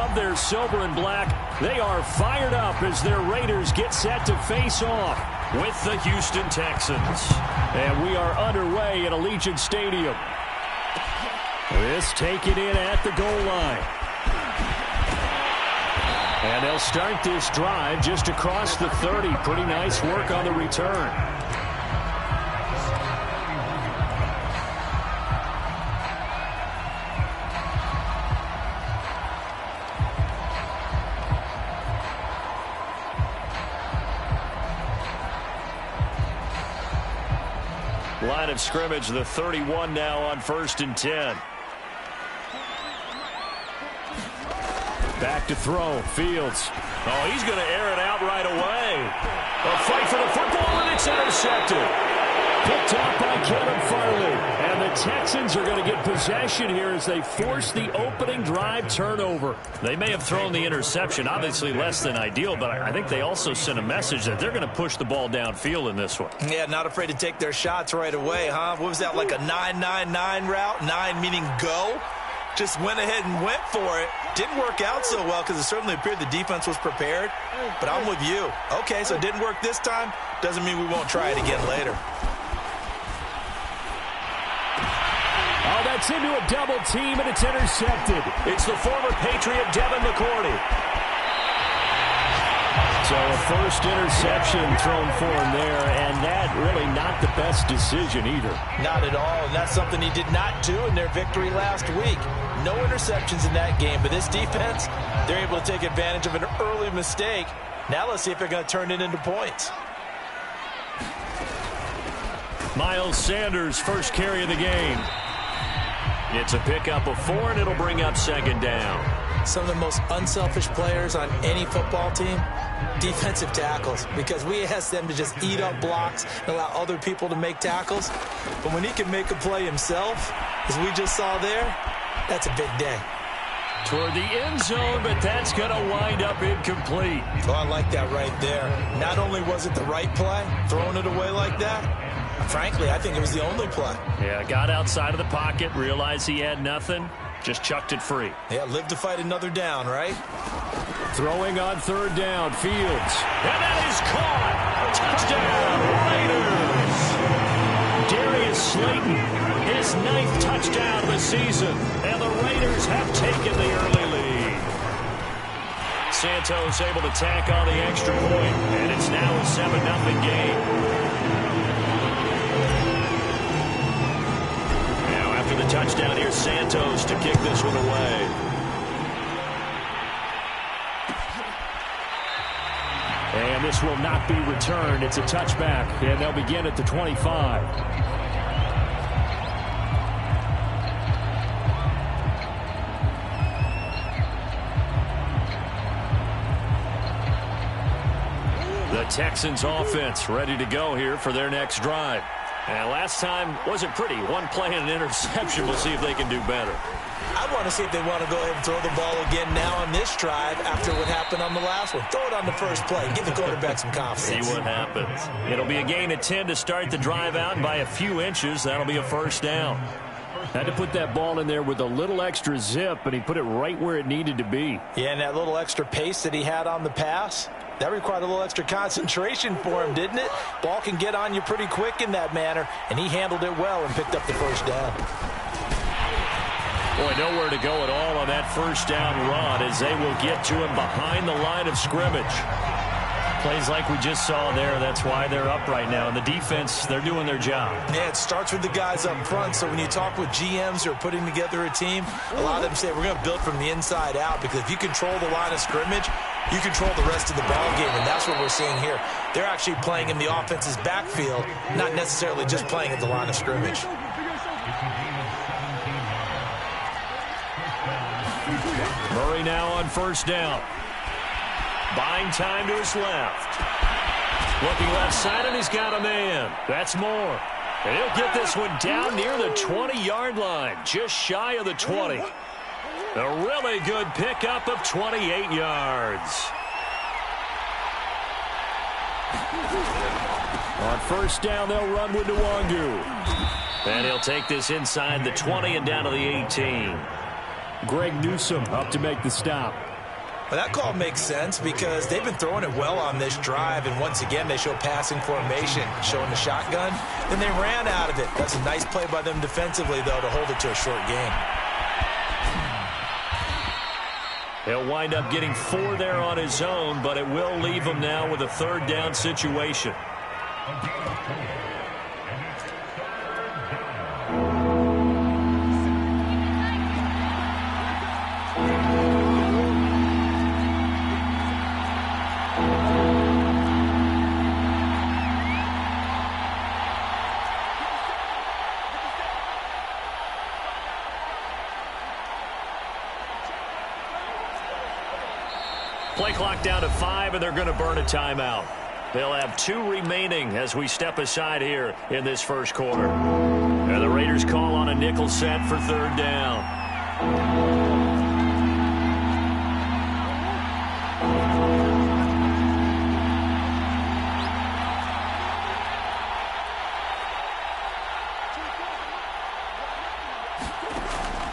love their silver and black. They are fired up as their Raiders get set to face off with the Houston Texans. And we are underway at Allegiant Stadium. This taken in at the goal line. And they'll start this drive just across the 30. Pretty nice work on the return. Line of scrimmage, the 31 now on 1st and 10. Back to throw. Fields. Oh, he's going to air it out right away. A fight for the football, and it's intercepted. Picked off by Kevin Farley. And the Texans are going to get possession here as they force the opening drive turnover. They may have thrown the interception, obviously less than ideal, but I think they also sent a message that they're going to push the ball downfield in this one. Yeah, not afraid to take their shots right away, huh? What was that, like a 9-9-9 route? 9 meaning go? Just went ahead and went for it. Didn't work out so well because it certainly appeared the defense was prepared. But I'm with you. Okay, so it didn't work this time. Doesn't mean we won't try it again later. Oh, that's into a double team, and it's intercepted. It's the former Patriot Devin McCourty. So a first interception thrown for him there, and that really not the best decision either. Not at all, and that's something he did not do in their victory last week. No interceptions in that game, but this defense, they're able to take advantage of an early mistake. Now let's see if they're going to turn it into points. Miles Sanders, first carry of the game. It's a pickup of 4, and it'll bring up 2nd down. Some of the most unselfish players on any football team, defensive tackles, because we ask them to just eat up blocks and allow other people to make tackles. But when he can make a play himself, as we just saw there, that's a big day. Toward the end zone, but that's going to wind up incomplete. Oh, I like that right there. Not only was it the right play, throwing it away like that, frankly, I think it was the only play. Yeah, got outside of the pocket, realized he had nothing, just chucked it free. Yeah, live to fight another down, right? Throwing on 3rd down, Fields. And that is caught. Touchdown, Raiders. Darius Slayton, his 9th touchdown of the season. And the Raiders have taken the early lead. Santos able to tack on the extra point, and it's now a 7-0 game. After the touchdown, here's Santos to kick this one away. And this will not be returned. It's a touchback, and they'll begin at the 25. The Texans offense ready to go here for their next drive. And last time wasn't pretty. One play and an interception. We'll see if they can do better. I want to see if they want to go ahead and throw the ball again now on this drive after what happened on the last one. Throw it on the first play. Give the quarterback some confidence. See what happens. It'll be a gain of 10 to start the drive out, and by a few inches, that'll be a 1st down. Had to put that ball in there with a little extra zip, and he put it right where it needed to be. Yeah, and that little extra pace that he had on the pass, that required a little extra concentration for him, didn't it? Ball can get on you pretty quick in that manner, and he handled it well and picked up the 1st down. Boy, nowhere to go at all on that 1st down run as they will get to him behind the line of scrimmage. Plays like we just saw there, that's why they're up right now. And the defense, they're doing their job. Yeah, it starts with the guys up front. So when you talk with GMs who are putting together a team, a lot of them say we're going to build from the inside out, because if you control the line of scrimmage, you control the rest of the ball game, and that's what we're seeing here. They're actually playing in the offense's backfield, not necessarily just playing at the line of scrimmage. Murray now on 1st down. Buying time to his left. Looking left side, and he's got a man. That's Moore. And he'll get this one down near the 20-yard line, just shy of the 20. A really good pickup of 28 yards. On 1st down, they'll run with Nwangu. And he'll take this inside the 20 and down to the 18. Greg Newsome up to make the stop. Well, that call makes sense because they've been throwing it well on this drive, and once again, they show passing formation, showing the shotgun. Then they ran out of it. That's a nice play by them defensively, though, to hold it to a short game. He'll wind up getting 4 there on his own, but it will leave him now with a third down situation. Play clock down to 5, and they're going to burn a timeout. They'll have 2 remaining as we step aside here in this first quarter. And the Raiders call on a nickel set for third down.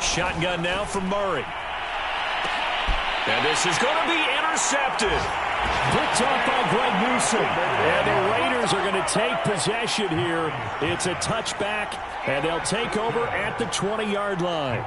Shotgun now from Murray. And this is going to be intercepted. Picked off by Greg Newsom. And the Raiders are going to take possession here. It's a touchback, and they'll take over at the 20-yard line.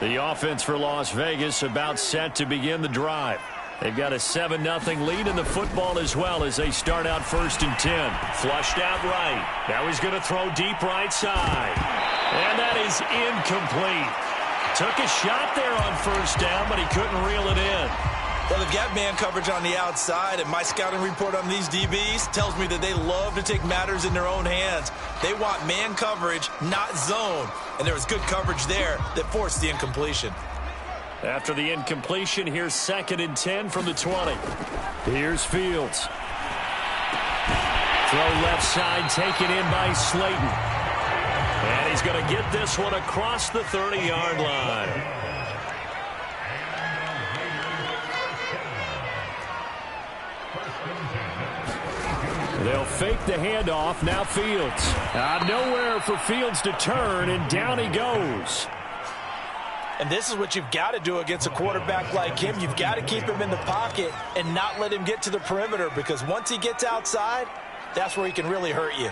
The offense for Las Vegas about set to begin the drive. They've got a 7-0 lead in the football as well as they start out 1st and 10. Flushed out right. Now he's going to throw deep right side. And that is incomplete. Took a shot there on 1st down, but he couldn't reel it in. Well, they've got man coverage on the outside, and my scouting report on these DBs tells me that they love to take matters in their own hands. They want man coverage, not zone. And there was good coverage there that forced the incompletion. After the incompletion, here's 2nd and 10 from the 20. Here's Fields. Throw left side, taken in by Slayton. And he's going to get this one across the 30-yard line. They'll fake the handoff. Now Fields. Nowhere for Fields to turn, and down he goes. And this is what you've got to do against a quarterback like him. You've got to keep him in the pocket and not let him get to the perimeter, because once he gets outside, that's where he can really hurt you.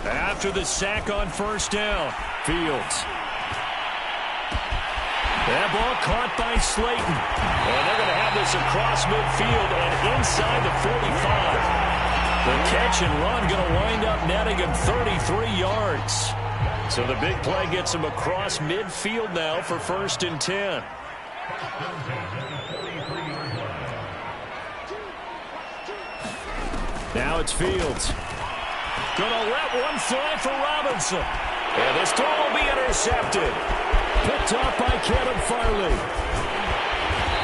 After the sack on 1st down, Fields. That ball caught by Slayton. And they're going to have this across midfield and inside the 45. The catch and run going to wind up netting him 33 yards. So the big play gets him across midfield now for 1st and 10. Now it's Fields. Going to let one fly for Robinson. And this throw will be intercepted. Picked off by Kevin Farley.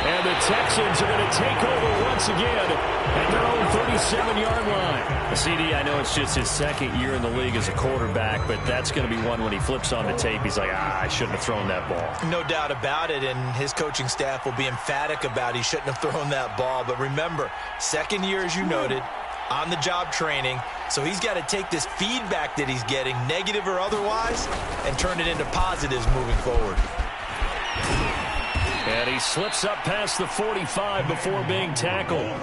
And the Texans are going to take over once again at their own 37-yard line. CD, I know it's just his 2nd year in the league as a quarterback, but that's going to be one when he flips on the tape, he's like, I shouldn't have thrown that ball. No doubt about it, and his coaching staff will be emphatic about he shouldn't have thrown that ball. But remember, 2nd year, as you noted, on-the-job training, so he's got to take this feedback that he's getting, negative or otherwise, and turn it into positives moving forward. And he slips up past the 45 before being tackled.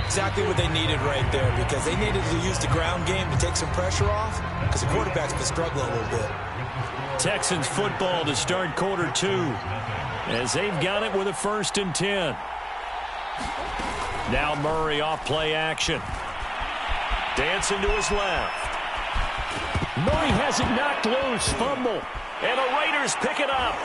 Exactly what they needed right there, because they needed to use the ground game to take some pressure off, because the quarterback's been struggling a little bit. Texans football to start quarter 2, as they've got it with a 1st and 10. Now Murray off play action. Dancing to his left. Murray has it knocked loose. Fumble. And the Raiders pick it up.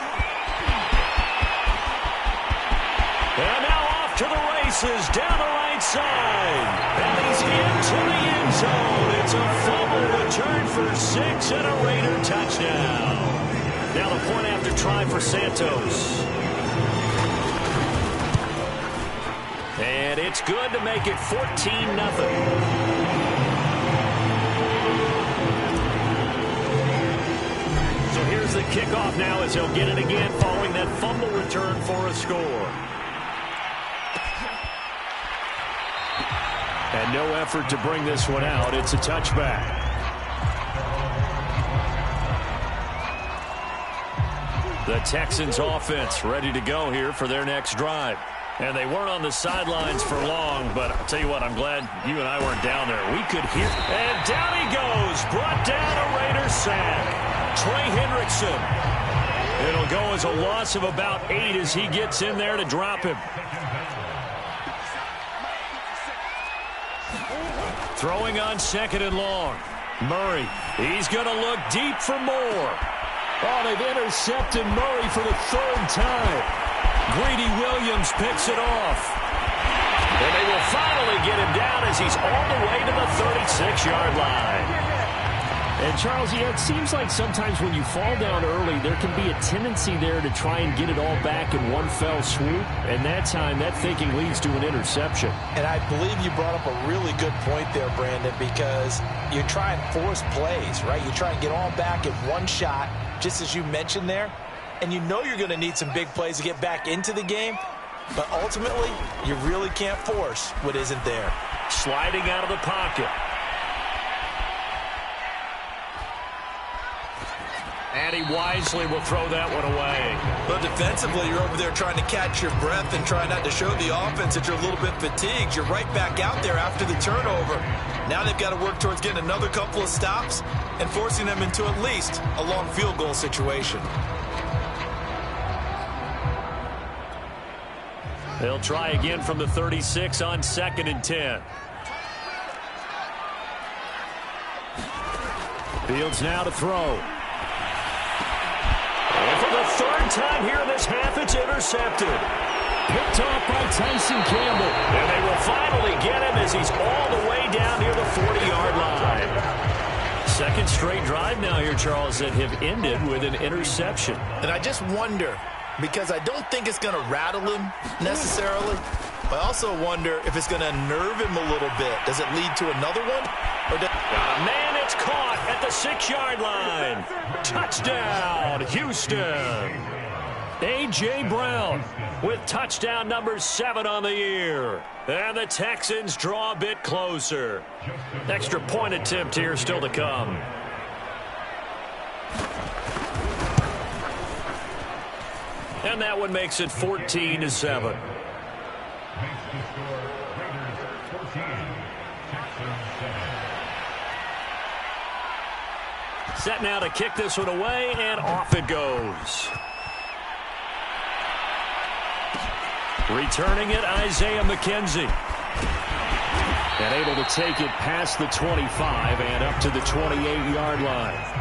And now off to the races down the right side. And he's into the end zone. It's a fumble return for 6 and a Raider touchdown. Now the point after try for Santos. And it's good to make it 14-0. Here's the kickoff now as he'll get it again following that fumble return for a score. And no effort to bring this one out. It's a touchback. The Texans offense ready to go here for their next drive. And they weren't on the sidelines for long, but I'll tell you what, I'm glad you and I weren't down there. We could hear. And down he goes. Brought down a Raider sack. Trey Hendrickson. It'll go as a loss of about 8 as he gets in there to drop him. Throwing on 2nd and long. Murray, he's going to look deep for more. Oh, they've intercepted Murray for the 3rd time. Greedy Williams picks it off. And they will finally get him down as he's all the way to the 36-yard line. And, Charles, yeah, it seems like sometimes when you fall down early, there can be a tendency there to try and get it all back in one fell swoop. And that time, that thinking leads to an interception. And I believe you brought up a really good point there, Brandon, because you try and force plays, right? You try and get all back in one shot, just as you mentioned there. And you know you're going to need some big plays to get back into the game. But ultimately, you really can't force what isn't there. Sliding out of the pocket. And he wisely will throw that one away. But defensively, you're over there trying to catch your breath and try not to show the offense that you're a little bit fatigued. You're right back out there after the turnover. Now they've got to work towards getting another couple of stops and forcing them into at least a long field goal situation. They'll try again from the 36 on 2nd and 10. Fields now to throw. And for the 3rd time here in this half, it's intercepted. Picked off by Tyson Campbell. And they will finally get him as he's all the way down near the 40-yard line. 2nd straight drive now here, Charles, that have ended with an interception. And I just wonder, because I don't think it's going to rattle him necessarily, but I also wonder if it's going to unnerve him a little bit. Does it lead to another one? Man, it's caught at the 6-yard line. Touchdown, Houston. A.J. Brown with touchdown number 7 on the year. And the Texans draw a bit closer. Extra point attempt here still to come. And that one makes it 14-7. Set now to kick this one away, and off it goes. Returning it, Isaiah McKenzie. And able to take it past the 25 and up to the 28-yard line.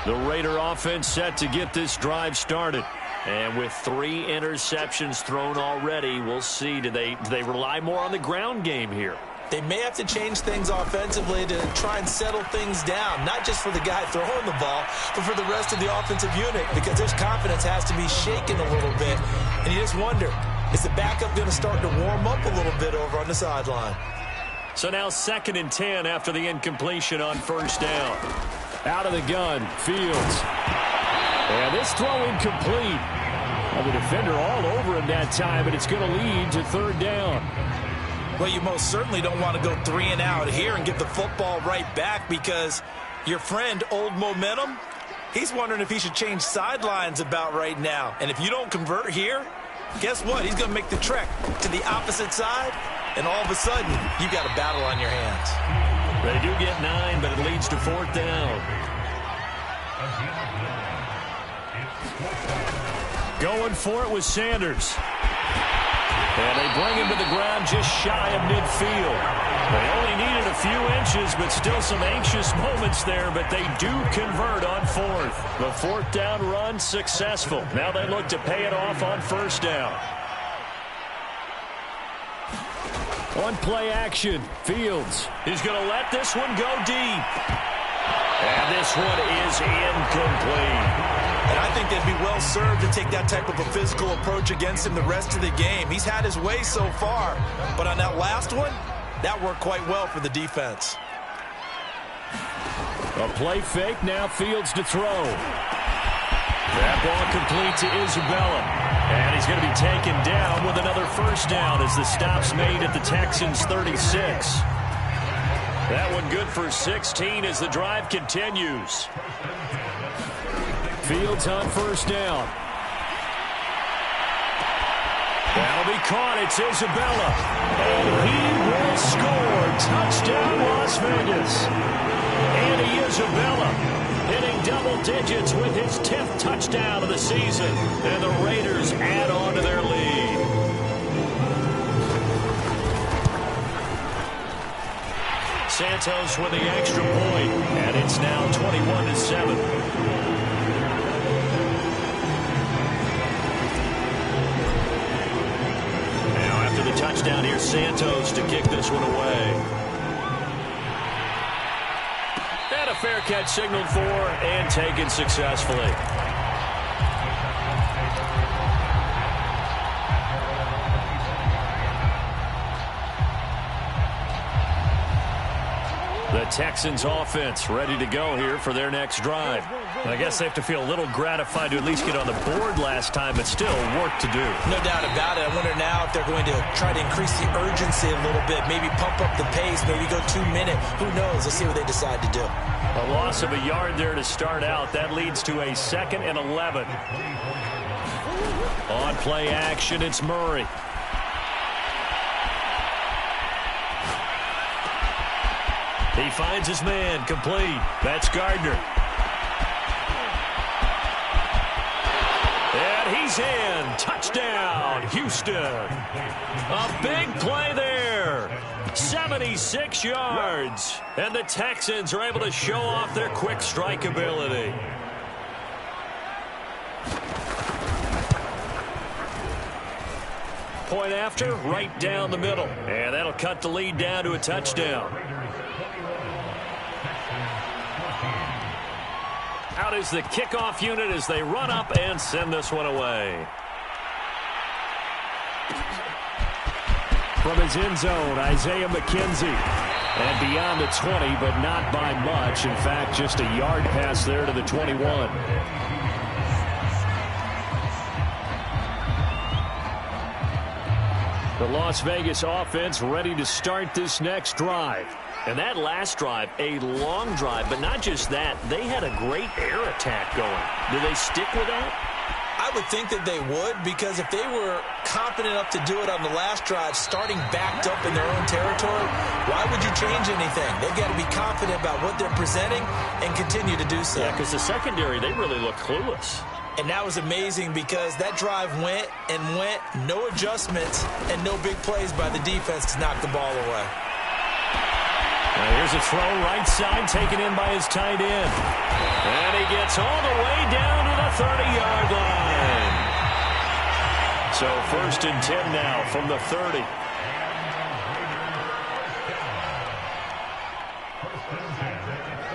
The Raider offense set to get this drive started. And with 3 interceptions thrown already, we'll see. Do they rely more on the ground game here? They may have to change things offensively to try and settle things down, not just for the guy throwing the ball, but for the rest of the offensive unit, because their confidence has to be shaken a little bit. And you just wonder, is the backup going to start to warm up a little bit over on the sideline? So now 2nd and 10 after the incompletion on 1st down. Out of the gun, Fields. And this throw incomplete. Well, the defender all over him that time, and it's going to lead to 3rd down. Well, you most certainly don't want to go 3 and out here and give the football right back, because your friend, Old Momentum, he's wondering if he should change sidelines about right now. And if you don't convert here, guess what? He's going to make the trek to the opposite side, and all of a sudden, you got a battle on your hands. They do get 9, but it leads to 4th down. Going for it with Sanders. And they bring him to the ground just shy of midfield. They only needed a few inches, but still some anxious moments there, but they do convert on 4th. The 4th down run successful. Now they look to pay it off on 1st down. On play action, Fields is going to let this one go deep. And this one is incomplete. And I think they'd be well served to take that type of a physical approach against him the rest of the game. He's had his way so far, but on that last one, That worked quite well for the defense. A play fake, now Fields to throw. That ball complete to Isabella. And he's going to be taken down with another first down as the stop's made at the Texans' 36. That one good for 16 as the drive continues. Fields on first down. That'll be caught. It's Isabella. And he will score. Touchdown, Las Vegas. Andy Isabella hitting double digits with his 10th touchdown of the season. And the Raiders add on to their lead. Santos with the extra point, and it's now 21-7. Now after the touchdown, here's Santos to kick this one away. And a fair catch signaled for and taken successfully. The Texans offense ready to go here for their next drive. I guess they have to feel a little gratified to at least get on the board last time, but still work to do. No doubt about it. I wonder now if they're going to try to increase the urgency a little bit, maybe pump up the pace, maybe go 2 minute. Who knows? Let's see what they decide to do. A loss of a yard there to start out. That leads to a 2nd and 11. On play action, it's Murray. He finds his man, complete. That's Gardner. And he's in. Touchdown, Houston. A big play there. 76 yards. And the Texans are able to show off their quick strike ability. Point after, right down the middle. And that'll cut the lead down to a touchdown. Out is the kickoff unit as they run up and send this one away. From his end zone, Isaiah McKenzie. And beyond the 20, but not by much. In fact, just a yard pass there to the 21. The Las Vegas offense ready to start this next drive. And that last drive, a long drive, but not just that. They had a great air attack going. Do they stick with that? I would think that they would, because if they were confident enough to do it on the last drive, starting backed up in their own territory, why would you change anything? They've got to be confident about what they're presenting and continue to do so. Yeah, because the secondary, they really look clueless. And that was amazing because that drive went and went, no adjustments, and no big plays by the defense to knock the ball away. Now here's a throw right side taken in by his tight end. And he gets all the way down to the 30-yard line. So 1st and 10 now from the 30.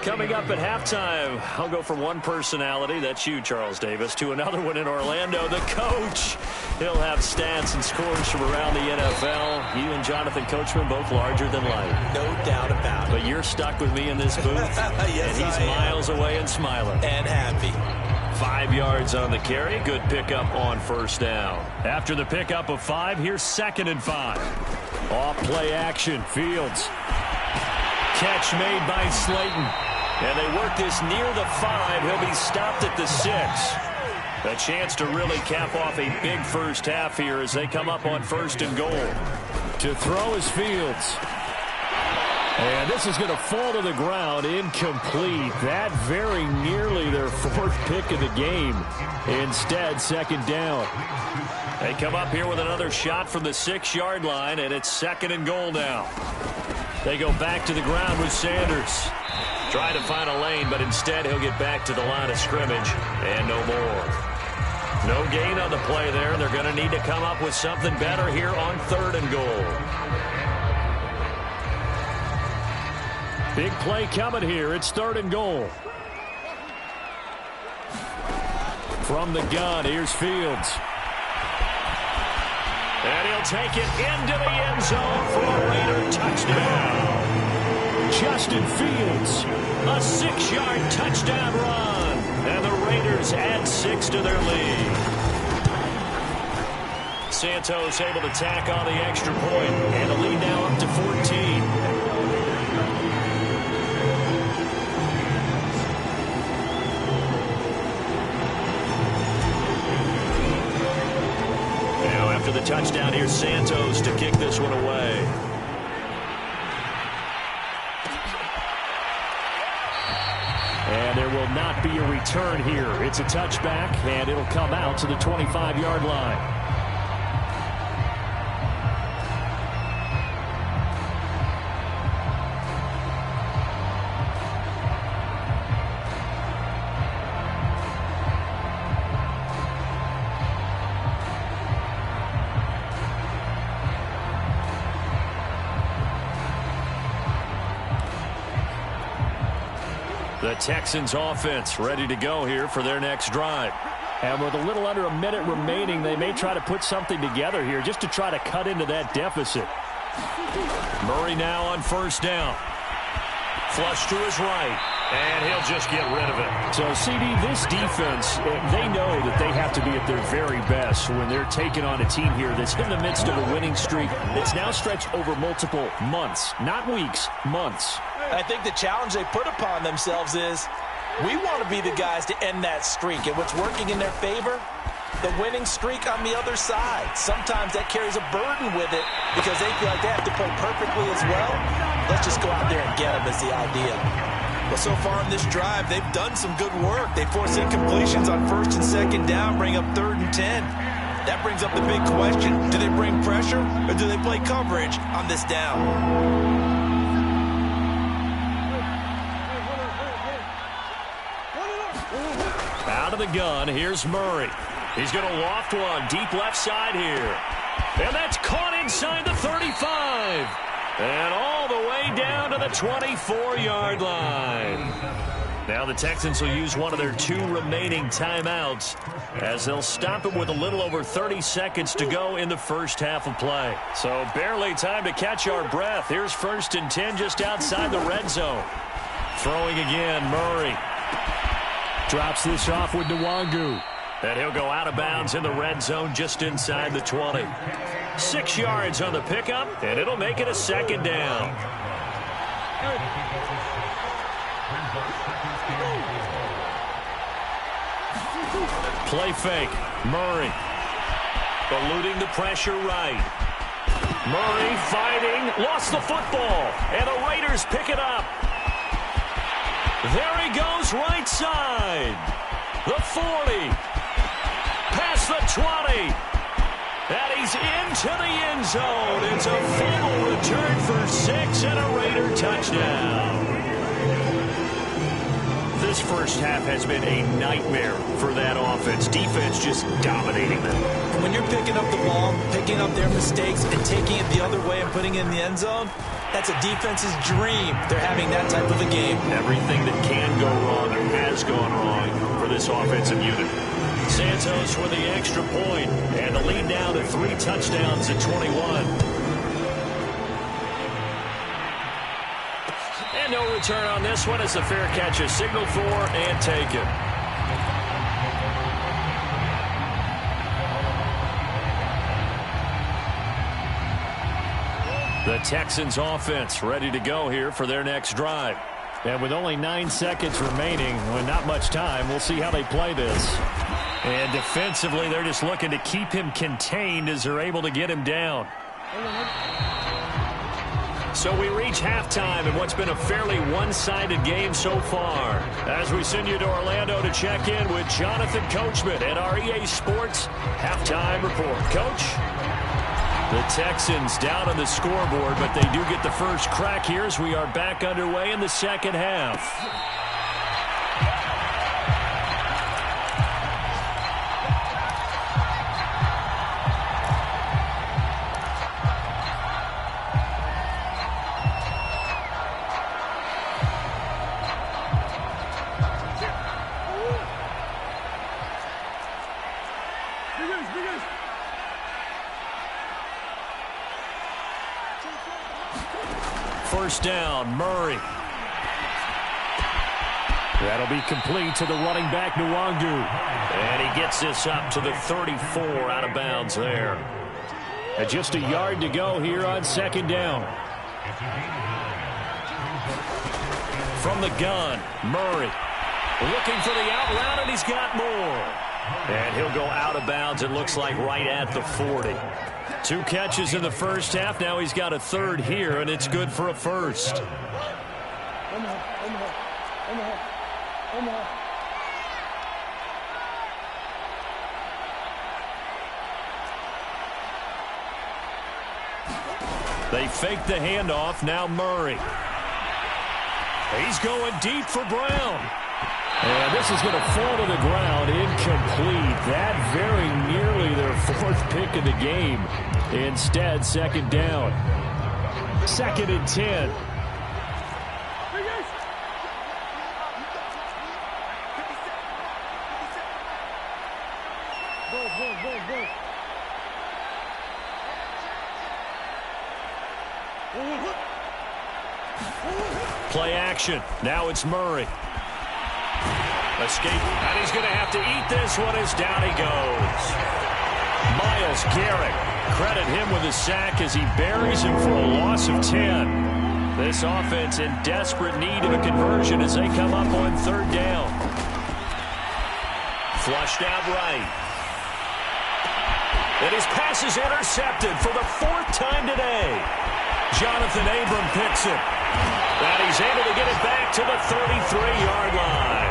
Coming up at halftime, I'll go from one personality, that's you, Charles Davis, to another one in Orlando, the coach. He'll have stats and scores from around the NFL. You and Jonathan Coachman, both larger than life. No doubt about it. But you're stuck with me in this booth. Yes, and he's miles away and smiling. And happy. 5 yards on the carry. Good pickup on first down. After the pickup of 5, here's 2nd and 5. Off play action. Fields. Catch made by Slayton. And they work this near the 5. He'll be stopped at the 6. A chance to really cap off a big first half here as they come up on 1st and goal. To throw is Fields. And this is going to fall to the ground, incomplete. That very nearly their 4th pick of the game. Instead, 2nd down. They come up here with another shot from the 6-yard line, and it's 2nd and goal now. They go back to the ground with Sanders. Trying to find a lane, but instead he'll get back to the line of scrimmage, and no more. No gain on the play there. They're going to need to come up with something better here on 3rd and goal. Big play coming here. It's 3rd and goal. From the gun, here's Fields. And he'll take it into the end zone for a Raider touchdown. Justin Fields, a 6-yard touchdown run. And the Raiders add 6 to their lead. Santos able to tack on the extra point, and the lead now up to 14. Now after the touchdown, here's Santos to kick this one away. And there will not be a return here. It's a touchback, and it'll come out to the 25-yard line. The Texans offense ready to go here for their next drive. And with a little under a minute remaining, they may try to put something together here just to try to cut into that deficit. Murray now on first down. Flush to his right, and he'll just get rid of it. So, CD, this defense, they know that they have to be at their very best when they're taking on a team here that's in the midst of a winning streak that's now stretched over multiple months, not weeks, months. I think the challenge they put upon themselves is we want to be the guys to end that streak. And what's working in their favor? The winning streak on the other side. Sometimes that carries a burden with it because they feel like they have to play perfectly as well. Let's just go out there and get them is the idea. Well, so far in this drive, they've done some good work. They force incompletions on first and second down, bring up 3rd and 10. That brings up the big question. Do they bring pressure or do they play coverage on this down? Out of the gun, here's Murray. He's going to loft one deep left side here. And that's caught inside the 35. And all the way down to the 24-yard line. Now the Texans will use one of their 2 remaining timeouts as they'll stop it with a little over 30 seconds to go in the first half of play. So barely time to catch our breath. Here's 1st and 10 just outside the red zone. Throwing again, Murray. Drops this off with Nwangu. And he'll go out of bounds in the red zone just inside the 20. 6 yards on the pickup, and it'll make it a 2nd down. Play fake. Murray. Eluding the pressure right. Murray fighting. Lost the football. And the Raiders pick it up. There he goes right side. The 40. Past the 20. And he's into the end zone. It's a fumble return for 6 and a Raider touchdown. This first half has been a nightmare for that offense. Defense just dominating them. When you're picking up the ball, picking up their mistakes, and taking it the other way and putting it in the end zone, that's a defense's dream. They're having that type of a game. Everything that can go wrong or has gone wrong for this offensive unit. Santos for the extra point, and the lead now to 3 touchdowns at 21. And no return on this one as the fair catch is signaled for and taken. The Texans offense ready to go here for their next drive. And with only 9 seconds remaining, with not much time, we'll see how they play this. And defensively, they're just looking to keep him contained as they're able to get him down. So we reach halftime in what's been a fairly one-sided game so far. As we send you to Orlando to check in with Jonathan Coachman at our EA Sports Halftime Report. Coach? The Texans down on the scoreboard, but they do get the first crack here as we are back underway in the second half. first down. Murray. That'll be complete to the running back, Nwangu. And he gets this up to the 34 out of bounds there. And just a yard to go here on second down. From the gun, Murray. Looking for the out route, and he's got more. And he'll go out of bounds, it looks like, right at the 40. 2 catches in the first half. Now he's got a third here, and it's good for a first. They fake the handoff. Now Murray. He's going deep for Brown. And this is going to fall to the ground. Incomplete. That very nearly their 4th pick of the game. Instead, second down. 2nd and 10. Play action. Now it's Murray. Escape. And he's going to have to eat this one as down he goes. Myles Garrett. Credit him with a sack as he buries him for a loss of 10. This offense in desperate need of a conversion as they come up on third down. Flushed out right. And his pass is intercepted for the 4th time today. Jonathan Abram picks it. And he's able to get it back to the 33-yard line.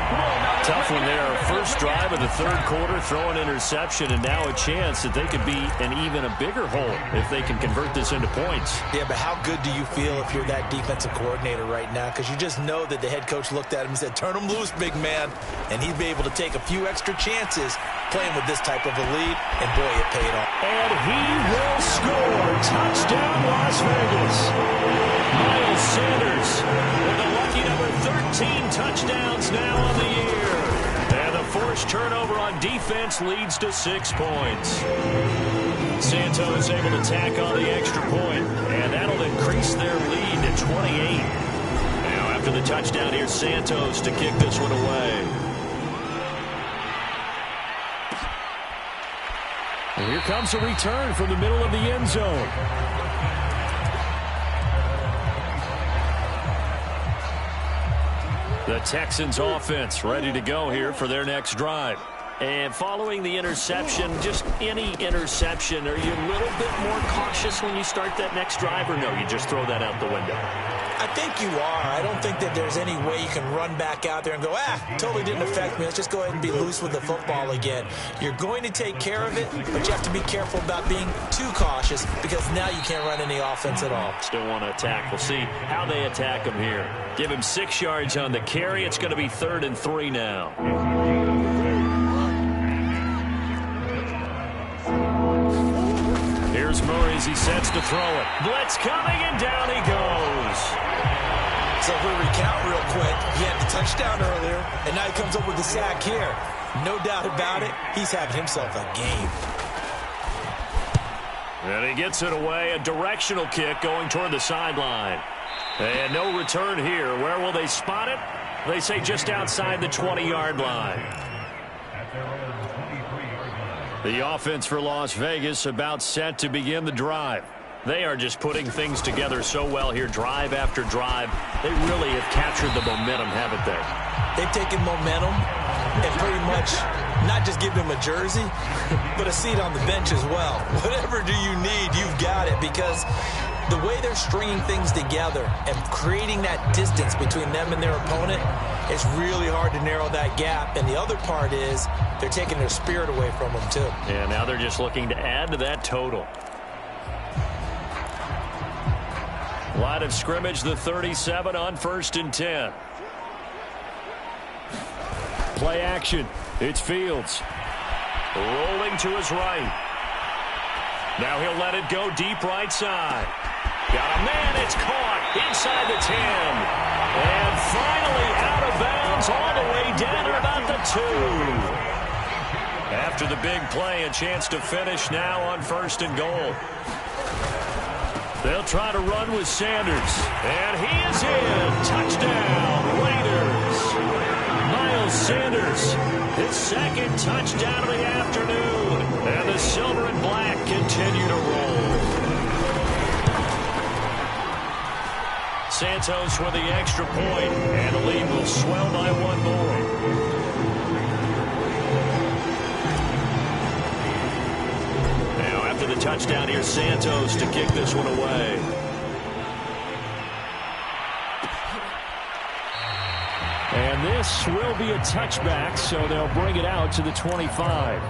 Tough one there. First drive of the 3rd quarter, throw an interception, and now a chance that they could be in even a bigger hole if they can convert this into points. Yeah, but how good do you feel if you're that defensive coordinator right now? Because you just know that the head coach looked at him and said, turn him loose, big man. And he'd be able to take a few extra chances playing with this type of a lead, and boy, it paid off. And he will score. Touchdown, Las Vegas. Miles Sanders with a lucky number 13 touchdowns now on the year. And the forced turnover on defense leads to 6 points. Santos able to tack on the extra point, and that'll increase their lead to 28. Now after the touchdown, here's Santos to kick this one away. And here comes a return from the middle of the end zone. The Texans offense ready to go here for their next drive. And following the interception, just any interception, are you a little bit more cautious when you start that next drive, or no, you just throw that out the window? I think you are. I don't think that there's any way you can run back out there and go, totally didn't affect me. Let's just go ahead and be loose with the football again. You're going to take care of it, but you have to be careful about being too cautious because now you can't run any offense at all. Still want to attack. We'll see how they attack him here. Give him 6 yards on the carry. It's going to be 3rd and 3 now. Here's Murray as he sets to throw it. Blitz coming, and down he goes. So if we recount real quick, he had the touchdown earlier, and now he comes up with the sack here. No doubt about it, he's having himself a game. And he gets it away, a directional kick going toward the sideline. And no return here. Where will they spot it? They say just outside the 20-yard line. The offense for Las Vegas about set to begin the drive. They are just putting things together so well here, drive after drive. They really have captured the momentum, haven't they? They've taken momentum and pretty much not just give him a jersey, but a seat on the bench as well. Whatever do you need, you've got it, because the way they're stringing things together and creating that distance between them and their opponent, it's really hard to narrow that gap. And the other part is they're taking their spirit away from them, too. Yeah, now they're just looking to add to that total. Line of scrimmage, the 37 on 1st and 10. Play action. It's Fields. Rolling to his right. Now he'll let it go deep right side. Got a man, it's caught inside the 10. And finally out of bounds all the way down to about the 2. After the big play, a chance to finish now on 1st and goal. They'll try to run with Sanders. And he is in. Touchdown, Raiders. Miles Sanders, his second touchdown of the afternoon. And the silver and black continue to roll. Santos with the extra point, and the lead will swell by one more. Now, after the touchdown, here's Santos to kick this one away. And this will be a touchback, so they'll bring it out to the 25.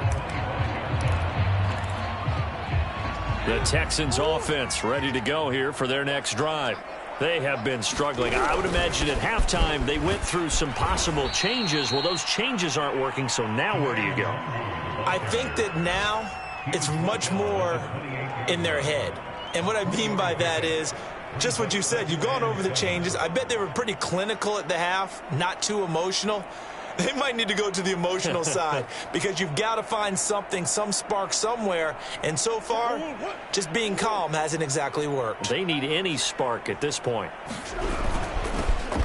The Texans offense ready to go here for their next drive. They have been struggling. I would imagine at halftime they went through some possible changes. Well, those changes aren't working, so now where do you go? I think that now it's much more in their head. And what I mean by that is just what you said. You've gone over the changes. I bet they were pretty clinical at the half, not too emotional. They might need to go to the emotional side because you've got to find something, some spark somewhere. And so far, just being calm hasn't exactly worked. They need any spark at this point.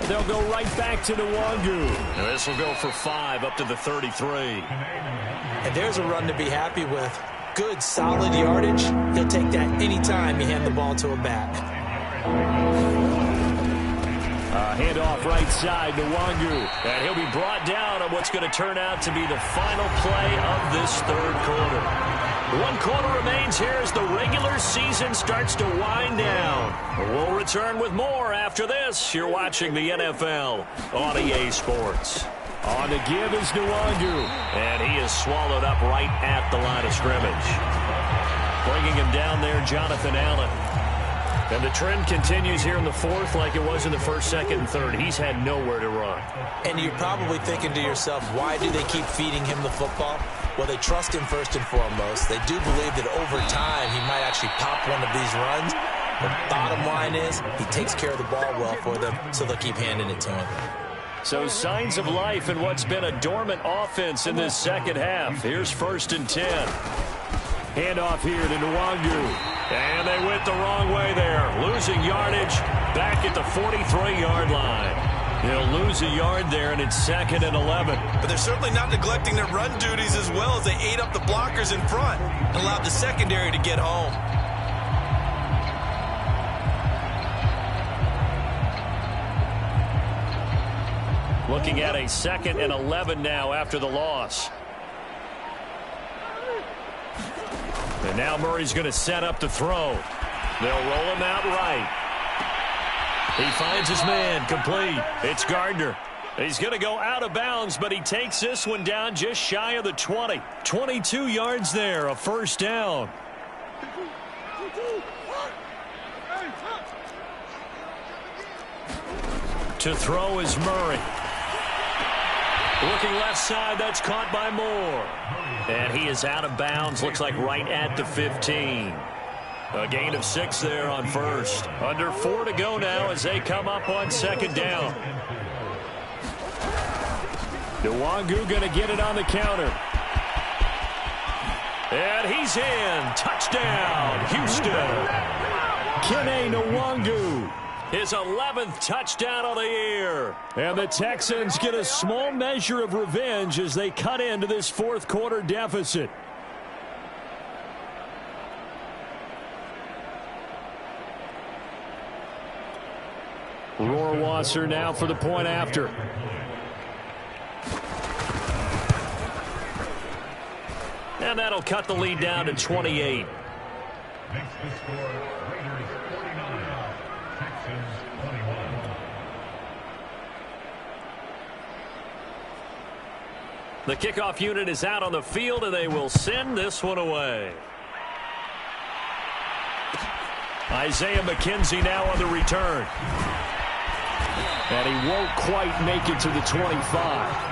They'll go right back to Nwangu. Now this will go for 5 up to the 33. And there's a run to be happy with. Good, solid yardage. He'll take that anytime you hand the ball to a back. Handoff right side to Nwangu. And he'll be brought down on what's going to turn out to be the final play of this third quarter. 1 quarter remains here as the regular season starts to wind down. We'll return with more after this. You're watching the NFL on EA Sports. On the give is Nwangu. And he is swallowed up right at the line of scrimmage. Bringing him down there, Jonathan Allen. And the trend continues here in the fourth like it was in the first, second, and third. He's had nowhere to run. And you're probably thinking to yourself, why do they keep feeding him the football? Well, they trust him first and foremost. They do believe that over time he might actually pop one of these runs. The bottom line is he takes care of the ball well for them, so they'll keep handing it to him. So signs of life in what's been a dormant offense in this second half. Here's 1st and 10. Handoff here to Nwangu. And they went the wrong way there. Losing yardage back at the 43-yard line. They'll lose a yard there, and it's 2nd and 11. But they're certainly not neglecting their run duties as well as they ate up the blockers in front and allowed the secondary to get home. Looking at a 2nd and 11 now after the loss. And now Murray's going to set up the throw. They'll roll him out right. He finds his man, complete. It's Gardner. He's going to go out of bounds, but he takes this one down just shy of the 20. 22 yards there, a 1st down. To throw is Murray. Looking left side, that's caught by Moore. And he is out of bounds, looks like right at the 15. A gain of 6 there on 1st. Under 4 to go now as they come up on 2nd down. Nwangu going to get it on the counter. And he's in. Touchdown, Houston. Kene Nwangu. His 11th touchdown of the year. And the Texans get a small measure of revenge as they cut into this 4th quarter deficit. Rohrwasser now for the point after. And that'll cut the lead down to 28. Makes the score Raiders 49, Texans 21. The kickoff unit is out on the field, and they will send this one away. Isaiah McKenzie now on the return. And he won't quite make it to the 25.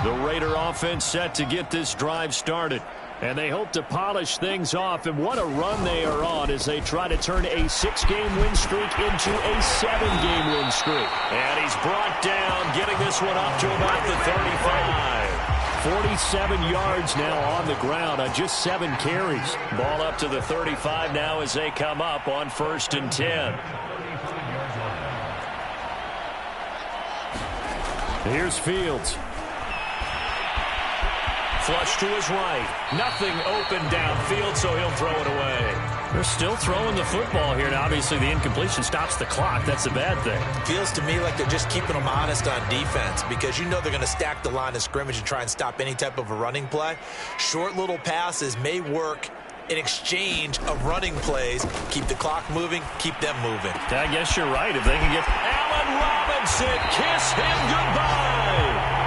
The Raider offense set to get this drive started. And they hope to polish things off. And what a run they are on as they try to turn a 6-game win streak into a 7-game win streak. And he's brought down, getting this one up to about the 35. 47 yards now on the ground on just 7 carries. Ball up to the 35 now as they come up on 1st and 10. Here's Fields. Flush to his right. Nothing open downfield, so he'll throw it away. They're still throwing the football here. Now, obviously, the incompletion stops the clock. That's a bad thing. Feels to me like they're just keeping them honest on defense because you know they're going to stack the line of scrimmage and try and stop any type of a running play. Short little passes may work in exchange of running plays. Keep the clock moving, keep them moving. I guess you're right. If they can get Allen Robinson, kiss him goodbye.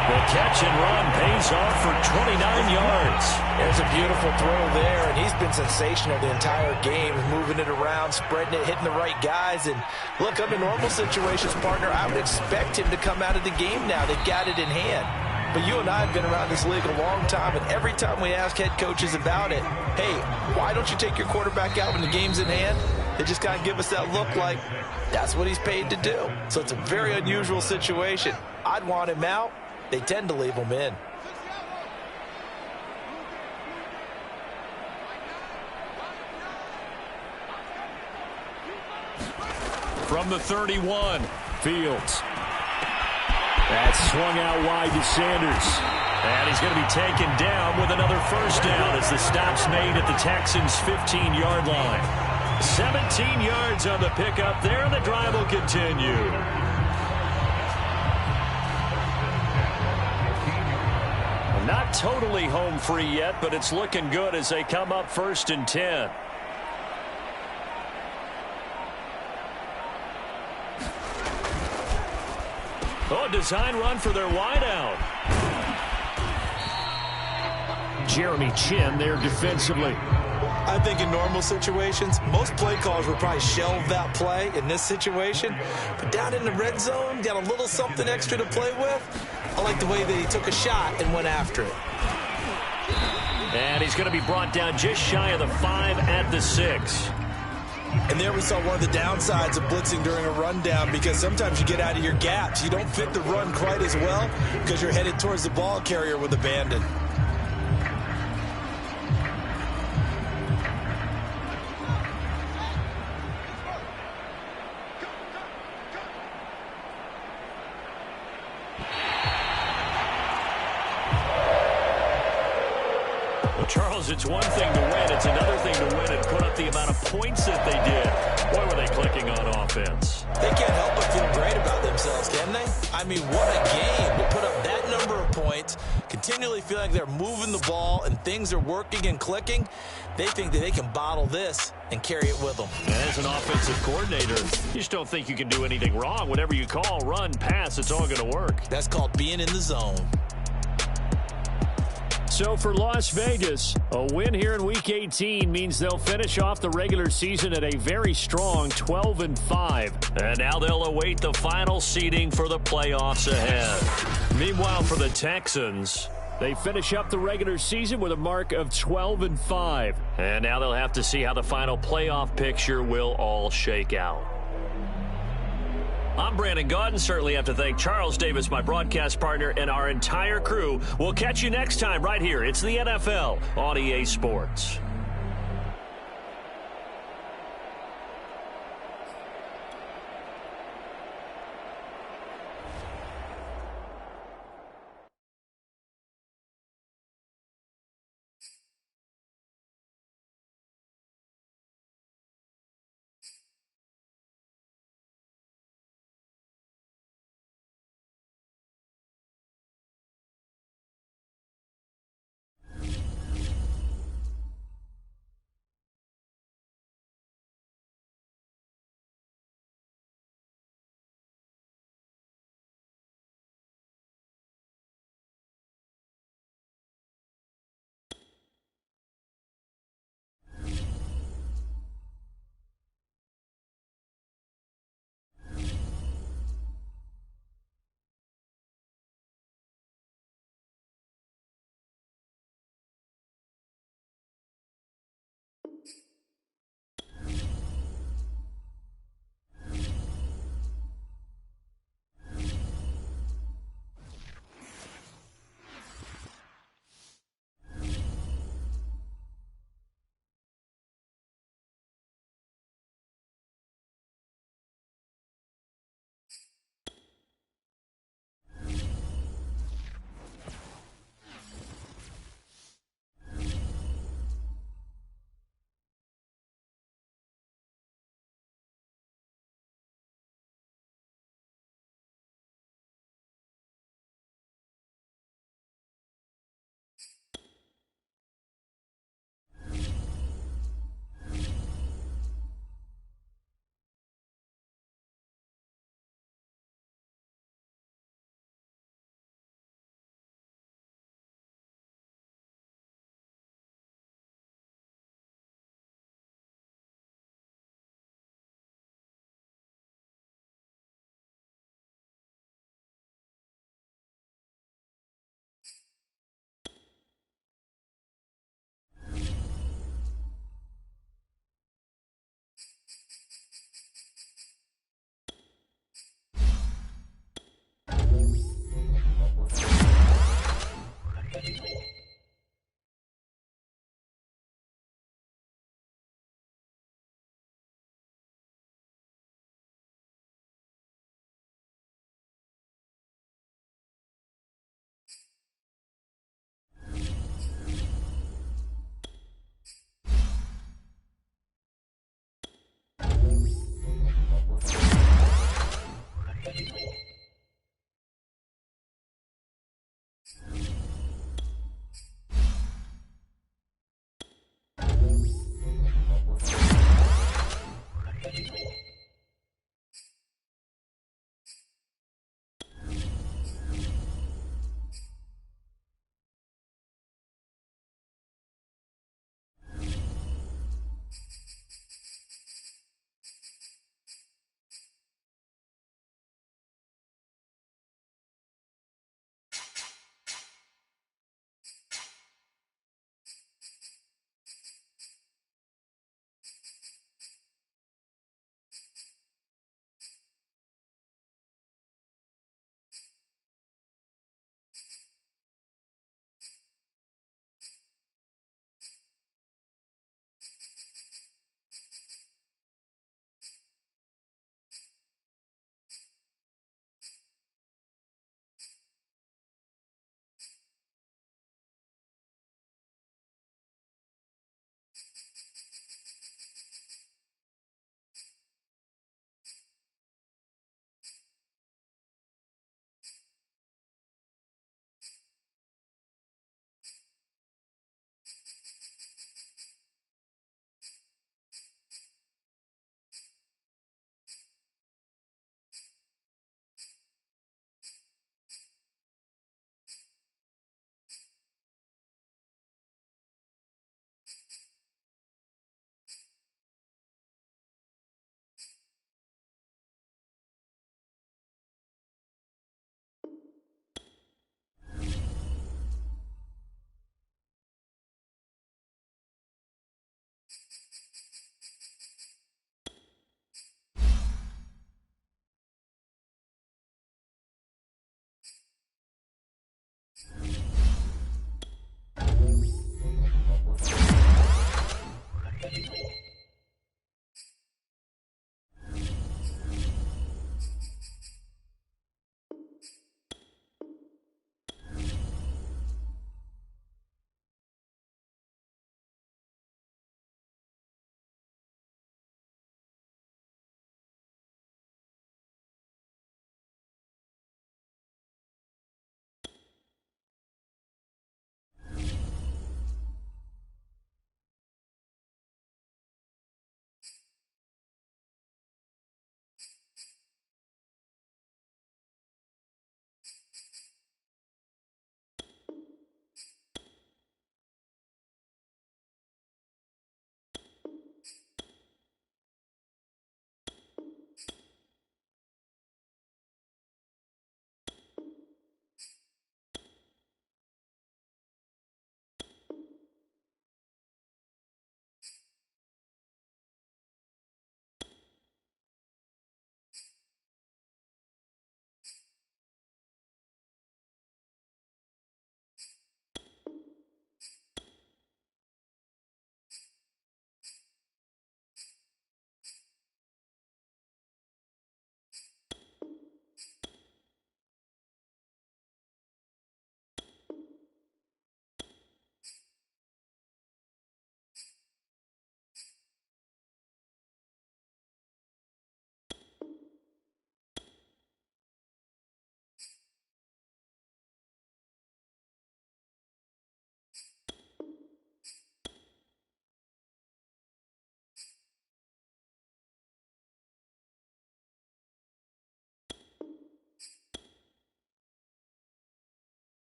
The catch and run pays off for 29 yards. There's a beautiful throw there, and he's been sensational the entire game, moving it around, spreading it, hitting the right guys. And look, under normal situations, partner, I would expect him to come out of the game now. They've got it in hand. But you and I have been around this league a long time, and every time we ask head coaches about it, hey, why don't you take your quarterback out when the game's in hand? They just kind of give us that look like that's what he's paid to do. So it's a very unusual situation. I'd want him out. They tend to leave him in. From the 31, Fields. That's swung out wide to Sanders. And he's going to be taken down with another 1st down as the stop's made at the Texans' 15-yard line. 17 yards on the pickup there, and the drive will continue. Not totally home free yet, but it's looking good as they come up 1st and 10. Oh, design run for their wideout. Jeremy Chin there defensively. I think in normal situations, most play callers would probably shelve that play in this situation. But down in the red zone, got a little something extra to play with. I like the way that he took a shot and went after it. And he's going to be brought down just shy of the 5 at the 6. And there we saw one of the downsides of blitzing during a rundown because sometimes you get out of your gaps. You don't fit the run quite as well because you're headed towards the ball carrier with abandon. Charles, it's one thing to win. It's another thing to win and put up the amount of points that they did. Boy, were they clicking on offense. They can't help but feel great about themselves, can they? I mean, what a game to put up that number of points, continually feel like they're moving the ball and things are working and clicking. They think that they can bottle this and carry it with them. And as an offensive coordinator, you just don't think you can do anything wrong. Whatever you call, run, pass, it's all going to work. That's called being in the zone. So for Las Vegas, a win here in Week 18 means they'll finish off the regular season at a very strong 12-5. And now they'll await the final seeding for the playoffs ahead. Meanwhile, for the Texans, they finish up the regular season with a mark of 12-5. And now they'll have to see how the final playoff picture will all shake out. I'm Brandon Gaudin. Certainly have to thank Charles Davis, my broadcast partner, and our entire crew. We'll catch you next time right here. It's the NFL on EA Sports.